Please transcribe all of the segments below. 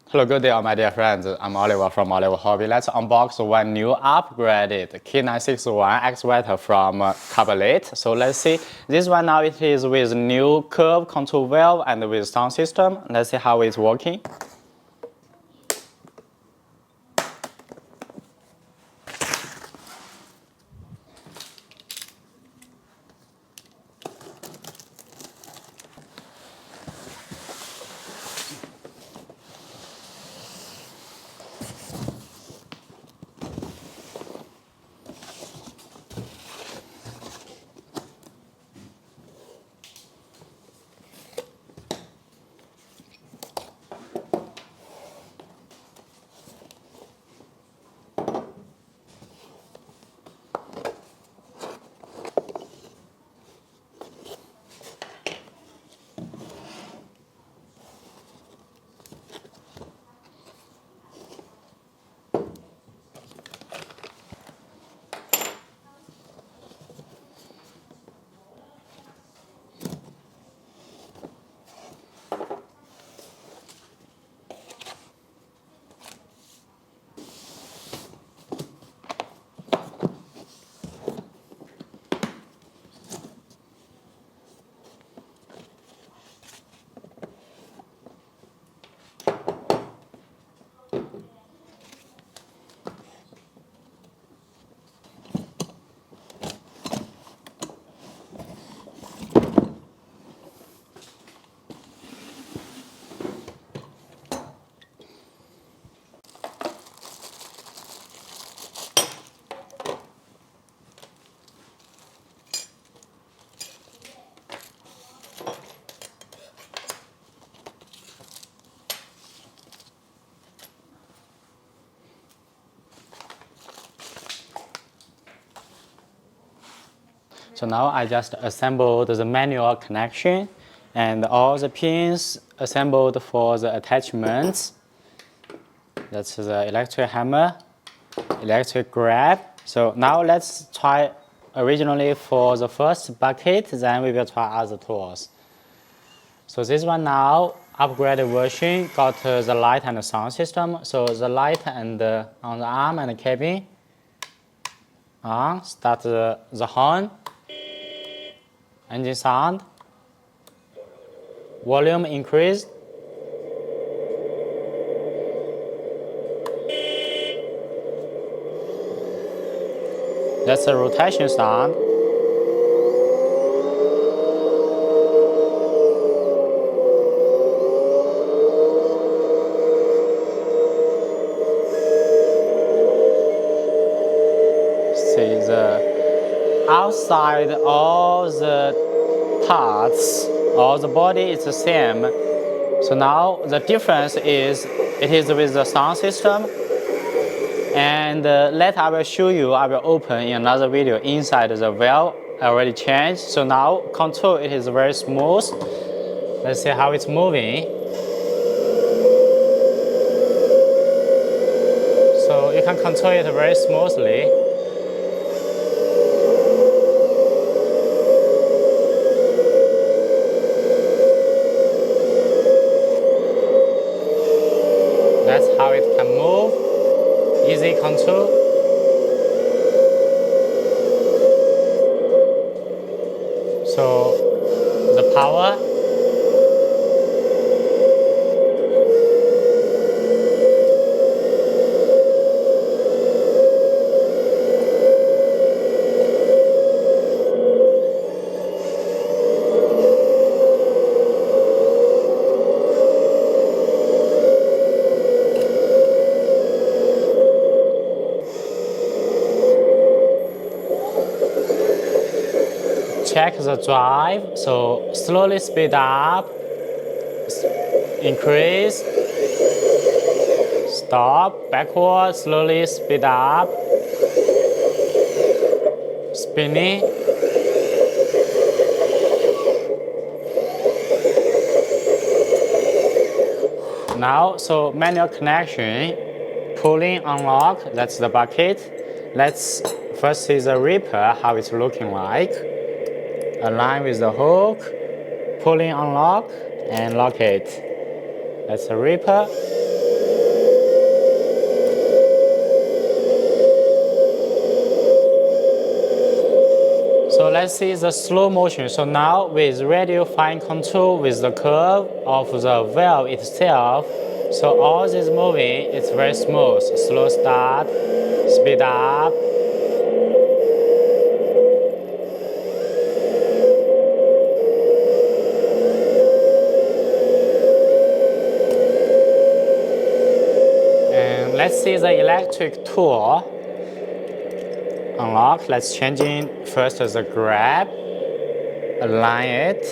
Hello, good day, all my dear friends. I'm Oliver from Oliver Hobby. Let's unbox one new upgraded K961 excavator from Cabaret. So let's see. This one now it is with new curve control valve and with sound system. Let's see how it's working. So now I just assembled the manual connection and all the pins assembled for the attachments. That's the electric hammer, electric grab. So now let's try originally for the first bucket, then we will try other tools. So this one now, upgraded version, got the light and the sound system. So the light and on the arm and the cabin, start the horn, engine sound, volume increase, that's the rotation sound. See the outside, all the parts, all the body is the same. So now the difference is it is with the sound system. And later I will show you, I will open in another video inside the valve already changed. So now control it is very smooth. Let's see how it's moving. So you can control it very smoothly. That's how it can move. Easy control. So the power. Check the drive, so slowly speed up, increase, stop, backward, slowly speed up, spinning. Now, so manual connection, pulling, unlock, that's the bucket. Let's first see the Reaper, how it's looking like. Align with the hook, pulling, unlock, and lock it. That's the Reaper. So let's see the slow motion. So now with radio fine control with the curve of the valve itself, so all this moving is very smooth. Slow start, speed up. And let's see the electric tool. Unlock. Let's change in first the grab, align it,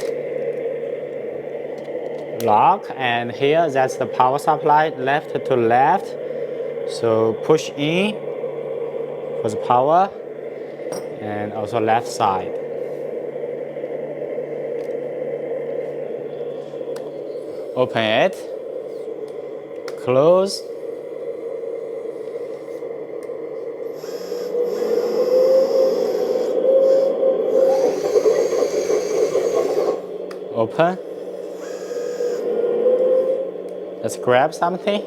lock, and here that's the power supply left to left. So push in for the power and also left side. Open it, close. Open. Let's grab something.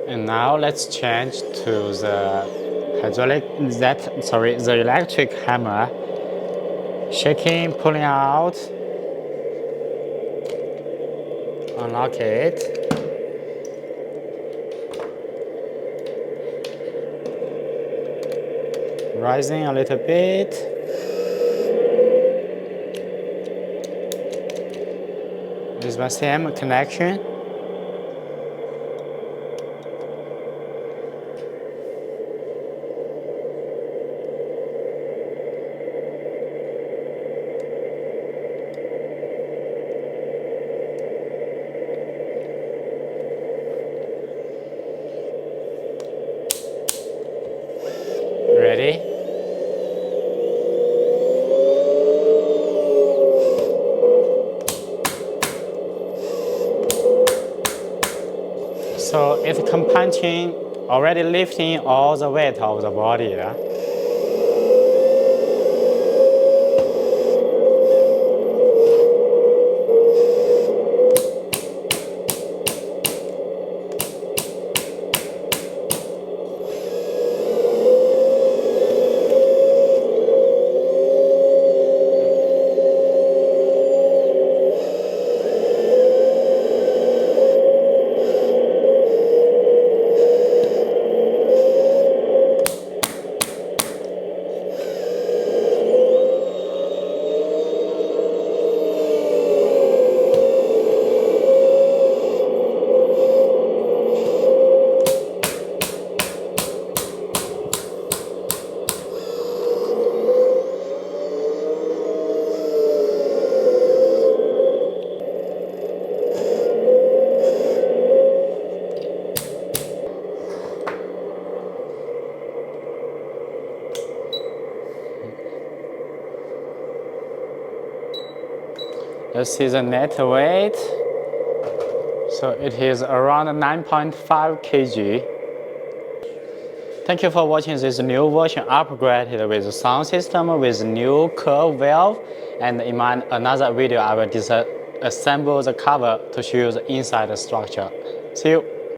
And now let's change to the the electric hammer. Shaking, pulling out, unlock it. Rising a little bit. This is my same connection. Ready? So it's punching, already lifting all the weight of the body. Yeah? Let's see the net weight. So it is around 9.5 kg. Thank you for watching this new version upgraded with sound system with new curve valve. And in another video I will disassemble the cover to show you the inside structure. See you.